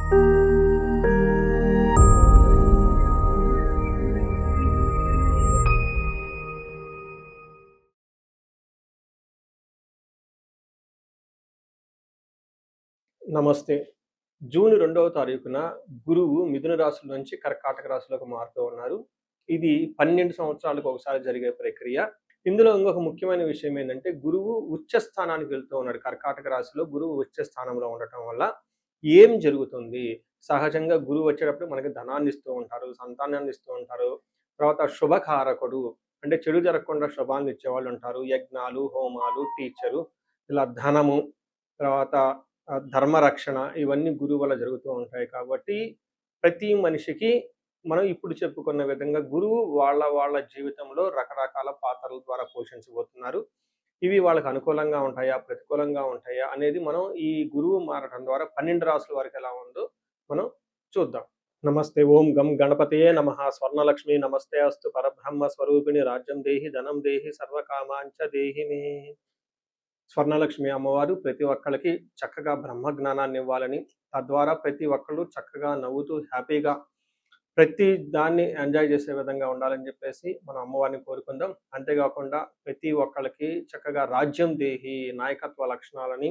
నమస్తే. జూన్ 2వ తారీఖున గురువు మిథున రాశి నుంచి కర్కాటక రాశిలోకి మారుతూ ఉన్నారు. ఇది 12 సంవత్సరాలకు ఒకసారి జరిగే ప్రక్రియ. ఇందులో ఇంకొక ముఖ్యమైన విషయం ఏంటంటే, గురువు ఉచ్చ స్థానానికి వెళ్తూ ఉన్నాడు. కర్కాటక రాశిలో గురువు ఉచ్చ స్థానంలో ఉండటం వల్ల ఏం జరుగుతుంది? సహజంగా గురువు వచ్చేటప్పుడు మనకి ధనాన్ని ఇస్తూ ఉంటారు, సంతానాన్ని ఇస్తూ ఉంటారు. తర్వాత శుభకారకుడు అంటే చెడు జరగకుండా శుభాన్ని ఇచ్చేవాళ్ళు ఉంటారు. యజ్ఞాలు, హోమాలు, టీచరు ఇలా ధనము, తర్వాత ధర్మరక్షణ ఇవన్నీ గురువు వల్ల జరుగుతూ ఉంటాయి. కాబట్టి ప్రతి మనిషికి మనం ఇప్పుడు చెప్పుకున్న విధంగా గురువు వాళ్ళ జీవితంలో రకరకాల పాత్రల ద్వారా పోషించబోతున్నారు. ఇవి వాళ్ళకి అనుకూలంగా ఉంటాయా? ప్రతికూలంగా ఉంటాయా? అనేది మనం ఈ గురువు మారటం ద్వారా 12 రాసుల వారికి ఎలా ఉందో మనం చూద్దాం. నమస్తే. ఓం గం గణపతయే నమః. స్వర్ణలక్ష్మి నమస్తే అస్తు. పరబ్రహ్మ స్వరూపిణి రాజ్యం దేహి ధనం దేహి సర్వకామాంచ దేహి మే. స్వర్ణలక్ష్మి అమ్మవారు ప్రతి ఒక్కళ్ళకి చక్కగా బ్రహ్మ జ్ఞానాన్ని ఇవ్వాలని, తద్వారా ప్రతి ఒక్కళ్ళు చక్కగా నవ్వుతూ హ్యాపీగా ప్రతి దాన్ని ఎంజాయ్ చేసే విధంగా ఉండాలని చెప్పేసి మనం అమ్మవారిని కోరుకుందాం. అంతేకాకుండా ప్రతి ఒక్కళ్ళకి చక్కగా రాజ్యం దేహి నాయకత్వ లక్షణాలని,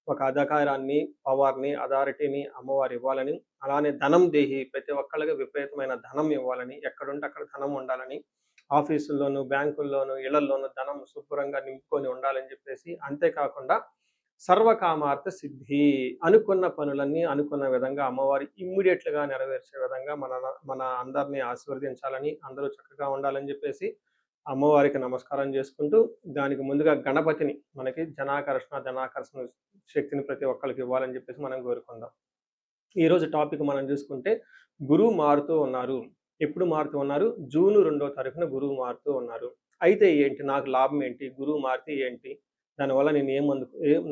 ఒక అధికారాన్ని, పవర్ని, అథారిటీని అమ్మవారు ఇవ్వాలని, అలానే ధనం దేహి ప్రతి ఒక్కళ్ళకి విపరీతమైన ధనం ఇవ్వాలని, ఎక్కడుంటే అక్కడ ధనం ఉండాలని, ఆఫీసుల్లోనూ, బ్యాంకుల్లోనూ, ఇళ్లల్లోనూ ధనం శుభ్రంగా నింపుకొని ఉండాలని చెప్పేసి, అంతేకాకుండా సర్వకామార్థ సిద్ధి అనుకున్న పనులన్నీ అనుకున్న విధంగా అమ్మవారు ఇమ్మీడియట్‌గా నెరవేర్చే విధంగా మన అందరిని ఆశీర్వదించాలని, అందరూ చక్కగా ఉండాలని చెప్పేసి అమ్మవారికి నమస్కారం చేసుకుంటూ, దానికి ముందుగా గణపతిని మనకి ధనాకర్షణ శక్తిని ప్రతి ఒక్కళ్ళకి ఇవ్వాలని చెప్పేసి మనం కోరుకుందాం. ఈరోజు టాపిక్ మనం చూసుకుంటే, గురువు మారుతూ ఉన్నారు. ఎప్పుడు మారుతూ ఉన్నారు? జూన్ 2వ తారీఖున గురువు మారుతూ ఉన్నారు. అయితే ఏంటి? నాకు లాభం ఏంటి? గురువు మారితే ఏంటి? దానివల్ల నేను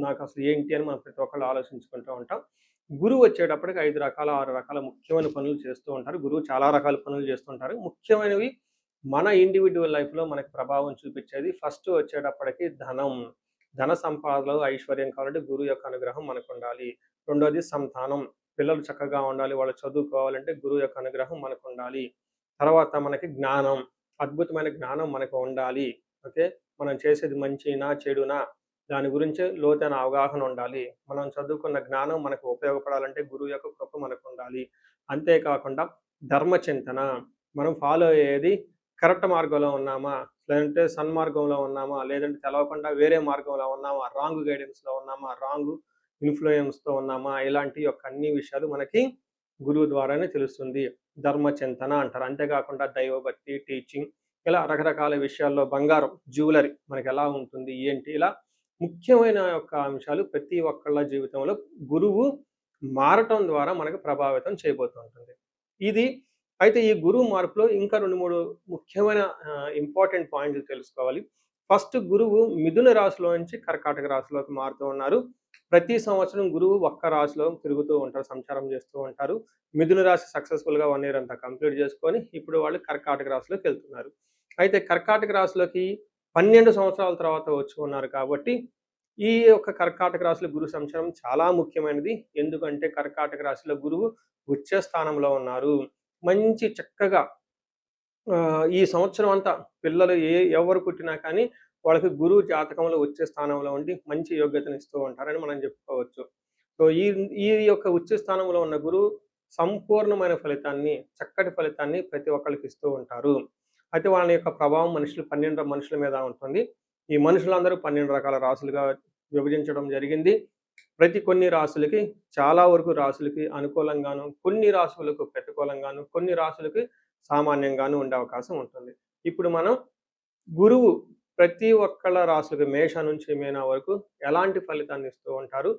నాకు అసలు ఏంటి అని మనం ప్రతి ఒక్కళ్ళు ఆలోచించుకుంటూ ఉంటాం. గురువు వచ్చేటప్పటికి 5 రకాల, 6 రకాల ముఖ్యమైన పనులు చేస్తూ ఉంటారు. గురువు చాలా రకాల పనులు చేస్తుంటారు. ముఖ్యమైనవి మన ఇండివిడ్యువల్ లైఫ్‌లో మనకు ప్రభావం చూపించేది ఫస్ట్ వచ్చేటప్పటికి ధనం. ధన సంపాదనలో ఐశ్వర్యం కావాలంటే గురువు యొక్క అనుగ్రహం మనకుండాలి. రెండోది సంతానం. పిల్లలు చక్కగా ఉండాలి, వాళ్ళు చదువుకోవాలంటే గురువు యొక్క అనుగ్రహం మనకుండాలి. తర్వాత మనకి జ్ఞానం, అద్భుతమైన జ్ఞానం మనకు ఉండాలి. ఓకే. మనం చేసేది మంచినా, చెడునా దాని గురించి లోతైన అవగాహన ఉండాలి. మనం చదువుకున్న జ్ఞానం మనకు ఉపయోగపడాలంటే గురువు యొక్క కృప మనకుండాలి. అంతేకాకుండా ధర్మచింతన, మనం ఫాలో అయ్యేది కరెక్ట్ మార్గంలో ఉన్నామా? లేదంటే సన్మార్గంలో ఉన్నామా? లేదంటే తెలవకుండా వేరే మార్గంలో ఉన్నామా? రాంగ్ గైడెన్స్‌లో ఉన్నామా? రాంగ్ ఇన్‌ఫ్లూయెన్స్‌తో ఉన్నామా? ఇలాంటి యొక్క అన్ని విషయాలు మనకి గురువు ద్వారానే తెలుస్తుంది. ధర్మచింతన అంటారు. అంతేకాకుండా దైవభక్తి, టీచింగ్ ఇలా రకరకాల విషయాల్లో బంగారం, జ్యువెలరీ మనకెలా ఉంటుంది? ఏంటి? ఇలా ముఖ్యమైన యొక్క అంశాలు ప్రతి ఒక్కళ్ళ జీవితంలో గురువు మారటం ద్వారా మనకు ప్రభావితం చేయబోతూ ఉంటుంది. ఇది అయితే ఈ గురువు మార్పులో ఇంకా 2, 3 ముఖ్యమైన ఇంపార్టెంట్ పాయింట్లు తెలుసుకోవాలి. ఫస్ట్ గురువు మిథున రాశిలో నుంచి కర్కాటక రాశిలోకి మారుతూ ఉన్నారు. ప్రతి సంవత్సరం గురువు ఒక్క రాశిలో తిరుగుతూ ఉంటారు, సంచారం చేస్తూ ఉంటారు. మిథున రాశి సక్సెస్‌ఫుల్‌గా 1 ఇయర్ అంతా కంప్లీట్ చేసుకొని ఇప్పుడు వాళ్ళు కర్కాటక రాశిలోకి వెళ్తున్నారు. అయితే కర్కాటక రాశిలోకి 12 సంవత్సరాల తర్వాత వచ్చి ఉన్నారు కాబట్టి, ఈ యొక్క కర్కాటక రాశిలో గురు సంచారం చాలా ముఖ్యమైనది. ఎందుకంటే కర్కాటక రాశిలో గురువు ఉచ్చ స్థానంలో ఉన్నారు. మంచి చక్కగా ఈ సంవత్సరం అంతా పిల్లలు ఎవరు పుట్టినా కానీ వాళ్ళకి గురువు జాతకంలో వచ్చే స్థానంలో ఉండి మంచి యోగ్యతను ఇస్తూ ఉంటారని మనం చెప్పుకోవచ్చు. సో ఈ ఈ యొక్క ఉచ్చ స్థానంలో ఉన్న గురువు సంపూర్ణమైన ఫలితాన్ని, చక్కటి ఫలితాన్ని ప్రతి ఒక్కళ్ళకి ఇస్తూ ఉంటారు. అయితే వాళ్ళ యొక్క ప్రభావం 12 మనుషుల మీద ఉంటుంది. ఈ మనుషులందరూ 12 రకాల రాసులుగా విభజించడం జరిగింది. కొన్ని రాసులకి, చాలా వరకు రాసులకి అనుకూలంగాను, కొన్ని రాసులకు ప్రతికూలంగాను, కొన్ని రాసులకి సామాన్యంగాను ఉండే అవకాశం ఉంటుంది. ఇప్పుడు మనం గురువు ప్రతి ఒక్కళ్ళ రాసులకి మేష నుంచి మీన వరకు ఎలాంటి ఫలితాన్ని ఇస్తూ ఉంటారు?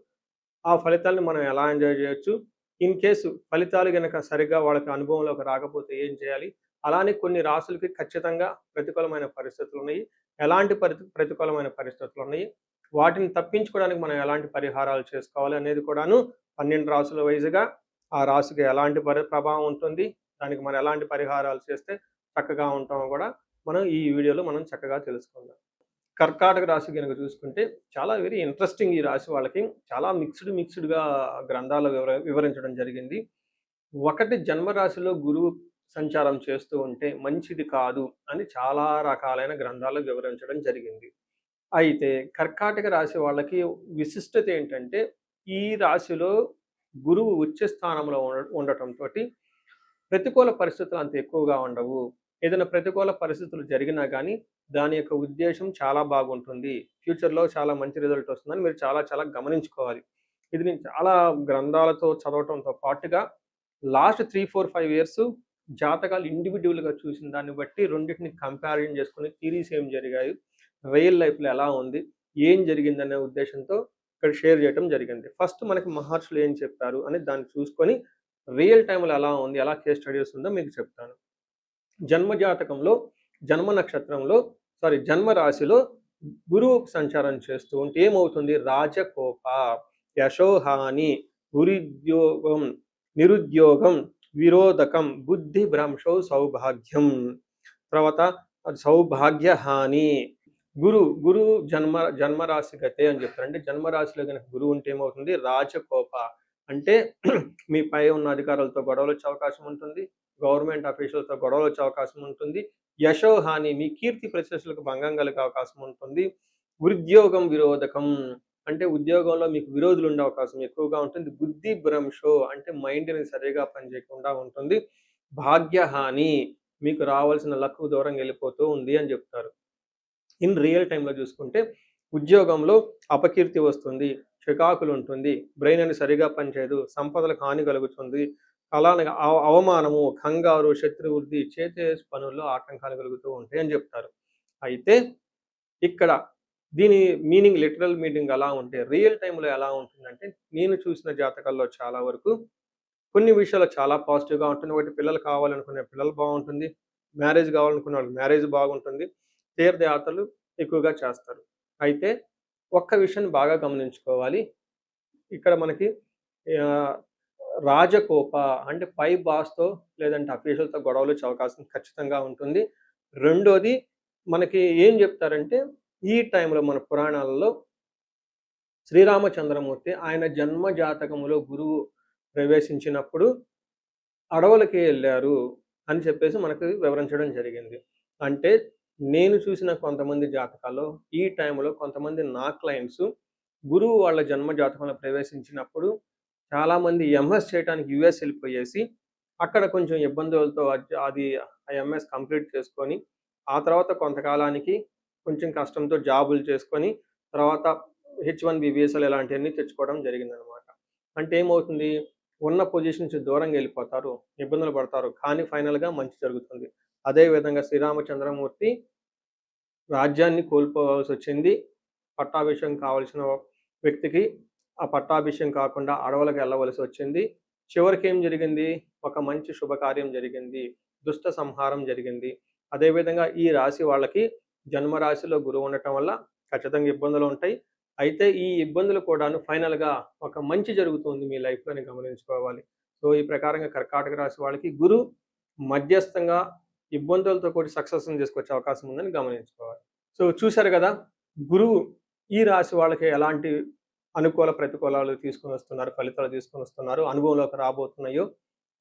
ఆ ఫలితాలను మనం ఎలా ఎంజాయ్ చేయొచ్చు? ఇన్ కేసు ఫలితాలు గనక సరిగ్గా వాళ్ళకి అనుభవంలోకి రాకపోతే ఏం చేయాలి? అలానే కొన్ని రాసులకి ఖచ్చితంగా ప్రతికూలమైన పరిస్థితులున్నాయి. ఎలాంటి ప్రతికూలమైన పరిస్థితులున్నాయి? వాటిని తప్పించుకోవడానికి మనం ఎలాంటి పరిహారాలు చేసుకోవాలి అనేది కూడాను 12 రాసుల వైస్‌గా ఆ రాశికి ఎలాంటి ప్రభావం ఉంటుంది? దానికి మనం ఎలాంటి పరిహారాలు చేస్తే చక్కగా ఉంటామో కూడా మనం ఈ వీడియోలో మనం చక్కగా తెలుసుకుందాం. కర్కాటక రాశి గనుక చూసుకుంటే చాలా వెరీ ఇంట్రెస్టింగ్ ఈ రాశి వాళ్ళకి. చాలా మిక్స్‌డ్‌గా గ్రంథాల్లో వివరించడం జరిగింది. ఒకటి జన్మరాశిలో గురువు సంచారం చేస్తూ ఉంటే మంచిది కాదు అని చాలా రకాలైన గ్రంథాల్లో వివరించడం జరిగింది. అయితే కర్కాటక రాశి వాళ్ళకి విశిష్టత ఏంటంటే, ఈ రాశిలో గురువు ఉచ్చ స్థానంలో ఉండటంతోటి ప్రతికూల పరిస్థితులు అంత ఎక్కువగా ఉండవు. ఏదైనా ప్రతికూల పరిస్థితులు జరిగినా గానీ, దాని యొక్క ఉద్దేశ్యం చాలా బాగుంటుంది. ఫ్యూచర్‌లో చాలా మంచి రిజల్ట్ వస్తుందని మీరు చాలా చాలా గమనించుకోవాలి. ఇది నేను చాలా గ్రంథాలతో చదవటంతో పాటుగా లాస్ట్ 3, 4, 5 ఇయర్స్ జాతకాలు ఇండివిడ్యువల్‌గా చూసిన దాన్ని బట్టి రెండిటిని కంపారిజన్ చేసుకొని థియరీస్ ఏం జరిగాయి, రియల్ లైఫ్‌లో ఎలా ఉంది, ఏం జరిగిందనే ఉద్దేశ్యంతో ఇక్కడ షేర్ చేయటం జరిగింది. ఫస్ట్ మనకి మహర్షులు ఏం చెప్పారు అని దాన్ని చూసుకొని రియల్ టైమ్‌లో ఎలా ఉంది, ఎలా కేస్ స్టడీస్ ఉందో మీకు చెప్తాను. జన్మ జాతకంలో, జన్మ నక్షత్రంలో జన్మ రాశిలో గురువు సంచారం చేస్తూ ఉంటే ఏమవుతుంది? రాజకోప, యశోహాని, గురుద్యోగం, నిరుద్యోగం, విరోధకం, బుద్ధి భ్రంశౌ సౌభాగ్యం. తర్వాత సౌభాగ్య హాని. గురు జన్మరాశి గతే అని చెప్తారు. అంటే జన్మరాశిలో కనుక గురువు ఉంటే ఏమవుతుంది? రాజకోప అంటే మీ పై ఉన్న అధికారులతో గొడవలు వచ్చే అవకాశం ఉంటుంది. గవర్నమెంట్ అఫీషియల్స్‌తో గొడవలు వచ్చే అవకాశం ఉంటుంది. యశోహాని మీ కీర్తి ప్రతిష్టలకు భంగం కలిగే అవకాశం ఉంటుంది. ఉద్యోగం విరోధకం అంటే ఉద్యోగంలో మీకు విరోధులు ఉండే అవకాశం ఎక్కువగా ఉంటుంది. బుద్ధి భ్రంశో అంటే మైండ్‌ని సరిగ్గా పనిచేయకుండా ఉంటుంది. భాగ్యహాని మీకు రావాల్సిన లక్ దూరంగా వెళ్ళిపోతూ ఉంది అని చెప్తారు. ఇన్ రియల్ టైమ్‌లో చూసుకుంటే ఉద్యోగంలో అపకీర్తి వస్తుంది, చికాకులు ఉంటుంది, బ్రెయిన్ అనేది సరిగా పనిచేయదు, సంపదలకు హాని కలుగుతుంది, అలానే అవమానము, కంగారు, శత్రువృద్ధి, చేసే పనుల్లో ఆటంకాలు కలుగుతూ ఉంటాయి అని చెప్తారు. అయితే ఇక్కడ దీని మీనింగ్ లిటరల్ మీనింగ్ ఎలా ఉంటే రియల్ టైమ్‌లో ఎలా ఉంటుందంటే నేను చూసిన జాతకాల్లో చాలా వరకు కొన్ని విషయాలు చాలా పాజిటివ్‌గా ఉంటుంది. ఒకటి పిల్లలు కావాలనుకునే పిల్లలు బాగుంటుంది. మ్యారేజ్ కావాలనుకునే వాళ్ళకి మ్యారేజ్ బాగుంటుంది. తీర్థయాత్రలు ఎక్కువగా చేస్తారు. అయితే ఒక్క విషయాన్ని బాగా గమనించుకోవాలి. ఇక్కడ మనకి ఆహ్, రాజకోప అంటే పై బాస్‌తో లేదంటే అఫీషియల్‌తో గొడవలు వచ్చే అవకాశం ఖచ్చితంగా ఉంటుంది. రెండోది మనకి ఏం చెప్తారంటే ఈ టైంలో మన పురాణాలలో శ్రీరామచంద్రమూర్తి ఆయన జన్మ జాతకములో గురువు ప్రవేశించినప్పుడు అడవులకి ఎళ్లారు అని చెప్పేసి మనకు వివరించడం జరిగింది. అంటే నేను చూసిన కొంతమంది జాతకాల్లో ఈ టైంలో కొంతమంది నా క్లయింట్స్ గురువు వాళ్ళ జన్మ జాతకంలో ప్రవేశించినప్పుడు చాలామంది ఎంఎస్ చేయడానికి యూఎస్ వెళ్ళిపోయేసి అక్కడ కొంచెం ఇబ్బందులతో అది ఆ ఎంఎస్ కంప్లీట్ చేసుకొని ఆ తర్వాత కొంతకాలానికి కొంచెం కష్టంతో జాబులు చేసుకొని తర్వాత H1B వీసాలు ఇలాంటివన్నీ తెచ్చుకోవడం జరిగిందనమాట. అంటే ఏమవుతుంది? ఉన్న పొజిషన్ నుంచి దూరంగా వెళ్ళిపోతారు, ఇబ్బందులు పడతారు. కానీ ఫైనల్‌గా మంచి జరుగుతుంది. అదే విధంగా శ్రీరామచంద్రమూర్తి రాజ్యాన్ని కోల్పోవాల్సొచ్చింది. పట్టాభిషేకం కావాల్సిన వ్యక్తికి ఆ పట్టాభిషేకం కాకుండా అడవులకు వెళ్ళవలసొచ్చింది. చివరికేం జరిగింది? ఒక మంచి శుభకార్యం జరిగింది. దుష్ట సంహారం జరిగింది. అదేవిధంగా ఈ రాశి వాళ్ళకి జన్మరాశిలో గురువు ఉండటం వల్ల ఖచ్చితంగా ఇబ్బందులుంటాయి. అయితే ఈ ఇబ్బందులు కూడాను ఫైనల్‌గా ఒక మంచి జరుగుతుంది మీ లైఫ్‌లోని గమనించుకోవాలి. సో, ఈ ప్రకారంగా కర్కాటక రాశి వాళ్ళకి గురువు మధ్యస్థంగా ఇబ్బందులతో కూడి సక్సెస్‌ని తీసుకొచ్చే అవకాశం ఉందని గమనించుకోవాలి. సో, చూసారు గదా! గురువు ఈ రాశి వాళ్ళకి ఎలాంటి అనుకూల ప్రతికూలాలు తీసుకొనొస్తున్నారు, ఫలితాలు తీసుకొనొస్తున్నారు, అనుభవంలోకి రాబోతున్నాయో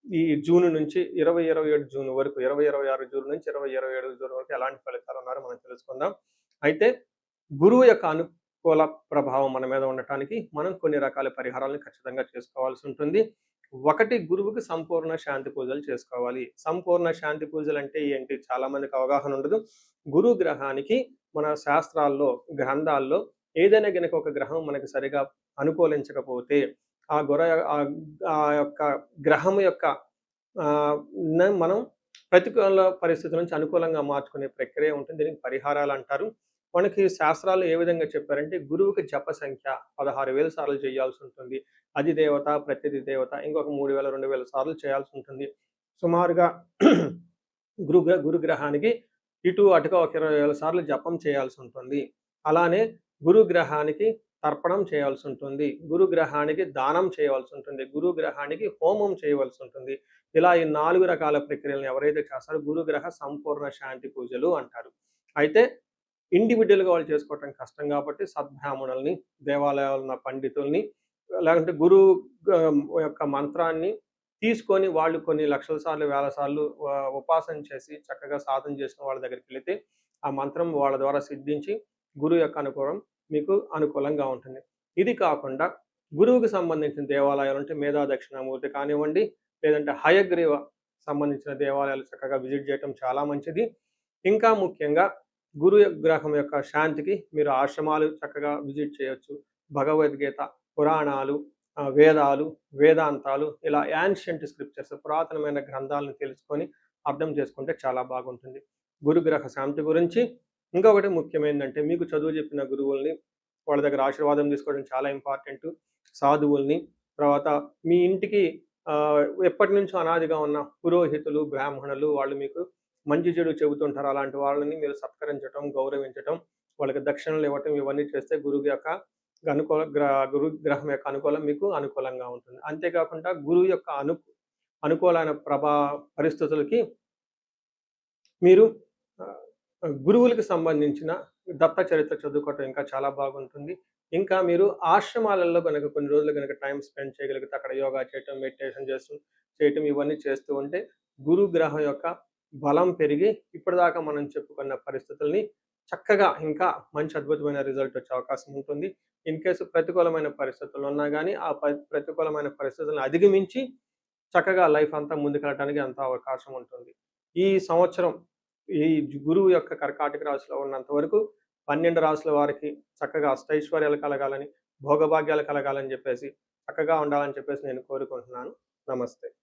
ఈ జూన్ నుంచి 2027 జూన్ వరకు 2026 జూన్ నుంచి 2027 జూన్ వరకు ఎలాంటి ఫలితాలున్నారో మనం తెలుసుకుందాం. అయితే గురువు యొక్క అనుకూల ప్రభావం మన మీద ఉండటానికి మనం కొన్ని రకాల పరిహారాలను ఖచ్చితంగా చేసుకోవాల్సి ఉంటుంది. ఒకటి గురువుకి సంపూర్ణ శాంతి పూజలు చేసుకోవాలి. సంపూర్ణ శాంతి పూజలంటే ఏంటి? చాలా మందికి అవగాహన ఉండదు. గురు గ్రహానికి మన శాస్త్రాల్లో, గ్రంథాల్లో ఏదైనా గనక ఒక గ్రహం మనకి సరిగా అనుకూలించకపోతే ఆ గుర ఆ యొక్క గ్రహం యొక్క ఆహ్, మనం ప్రతికూల పరిస్థితుల నుంచి అనుకూలంగా మార్చుకునే ప్రక్రియ ఉంటుంది. దీనికి పరిహారాలంటారు. మనకి శాస్త్రాల్లో ఏ విధంగా చెప్పారంటే గురువుకి జప సంఖ్య 16,000 సార్లు చేయాల్సుంటుంది. అధిదేవత, ప్రత్యధి దేవత ఇంకొక 3,000, 2,000 సార్లు చేయాల్సుంటుంది. సుమారుగా గురుగ్రహానికి ఇటు అటుగా ఒక 20,000 సార్లు జపం చేయాల్సుంటుంది. అలానే గురుగ్రహానికి తర్పణం చేయాల్సుంటుంది. గురుగ్రహానికి దానం చేయవలసుంటుంది. గురుగ్రహానికి హోమం చేయవలసుంటుంది. ఇలా ఈ 4 రకాల ప్రక్రియలను ఎవరైతే చేస్తారో గురుగ్రహ సంపూర్ణ శాంతి పూజలు అంటారు. అయితే ఇండివిడ్యువల్‌గా వాళ్ళు చేసుకోవటం కష్టం కాబట్టి సద్బ్రాహ్మణుల్ని, దేవాలయాల్లో ఉన్న పండితుల్ని, లేకుంటే గురువు యొక్క మంత్రాన్ని తీసుకొని వాళ్ళు కొన్ని లక్షల సార్లు, వేల సార్లు ఉపాసన చేసి చక్కగా సాధన చేసిన వాళ్ళ దగ్గరికెళితే ఆ మంత్రం వాళ్ళ ద్వారా సిద్ధించి గురువు యొక్క అనుగ్రహం మీకు అనుకూలంగా ఉంటుంది. ఇది కాకుండా గురువుకి సంబంధించిన దేవాలయాలు అంటే మేధా దక్షిణామూర్తి కానివ్వండి, లేదంటే హయగ్రీవ సంబంధించిన దేవాలయాలు చక్కగా విజిట్ చేయటం చాలా మంచిది. ఇంకా ముఖ్యంగా గురు గ్రహం యొక్క శాంతికి మీరు ఆశ్రమాలు చక్కగా విజిట్ చేయొచ్చు. భగవద్గీత, పురాణాలు, వేదాలు, వేదాంతాలు ఇలా యాన్షియంట్ స్క్రిప్చర్స్ పురాతనమైన గ్రంథాలను తెలుసుకొని అర్థం చేసుకుంటే చాలా బాగుంటుంది. గురుగ్రహ శాంతి గురించి ఇంకొకటి ముఖ్యమైనదంటే మీకు చదువు చెప్పిన గురువుల్ని వాళ్ళ దగ్గర ఆశీర్వాదం తీసుకోవడం చాలా ఇంపార్టెంటు. సాధువుల్ని, తర్వాత మీ ఇంటికి ఎప్పటినుంచో అనాదిగా ఉన్న పురోహితులు, బ్రాహ్మణులు వాళ్ళు మీకు మంచి చెడు చెబుతుంటారు. అలాంటి వాళ్ళని మీరు సత్కరించటం, గౌరవించటం, వాళ్ళకి దక్షిణలు ఇవ్వటం ఇవన్నీ చేస్తే గురువు యొక్క గురు గ్రహం యొక్క అనుకూలం మీకు అనుకూలంగా ఉంటుంది. అంతేకాకుండా గురువు యొక్క అనుకూలమైన పరిస్థితులకి మీరు గురువులకు సంబంధించిన దత్త చరిత్ర చదువుకోవటం ఇంకా చాలా బాగుంటుంది. ఇంకా మీరు ఆశ్రమాలలో గనక కొన్ని రోజులు గనక టైం స్పెండ్ చేయగలిగితే అక్కడ యోగా చేయటం, మెడిటేషన్ చేయటం ఇవన్నీ చేస్తూ ఉంటే గురు గ్రహం యొక్క బలం పెరిగి ఇప్పటిదాకా మనం చెప్పుకున్న పరిస్థితుల్ని చక్కగా ఇంకా మంచి అద్భుతమైన రిజల్ట్ వచ్చే అవకాశం ఉంటుంది. ఇన్ కేసు ప్రతికూలమైన పరిస్థితులు ఉన్నా గానీ ఆ ప్రతికూలమైన పరిస్థితులను అధిగమించి చక్కగా లైఫ్ అంతా ముందుకెళ్ళటానికి అంత అవకాశం ఉంటుంది. ఈ సంవత్సరం ఈ గురువు యొక్క కర్కాటక రాశిలో ఉన్నంత వరకు 12 రాశుల వారికి చక్కగా అష్టైశ్వర్యాలు కలగాలని, భోగభాగ్యాలు కలగాలని చెప్పేసి, చక్కగా ఉండాలని చెప్పేసి నేను కోరుకుంటున్నాను. నమస్తే.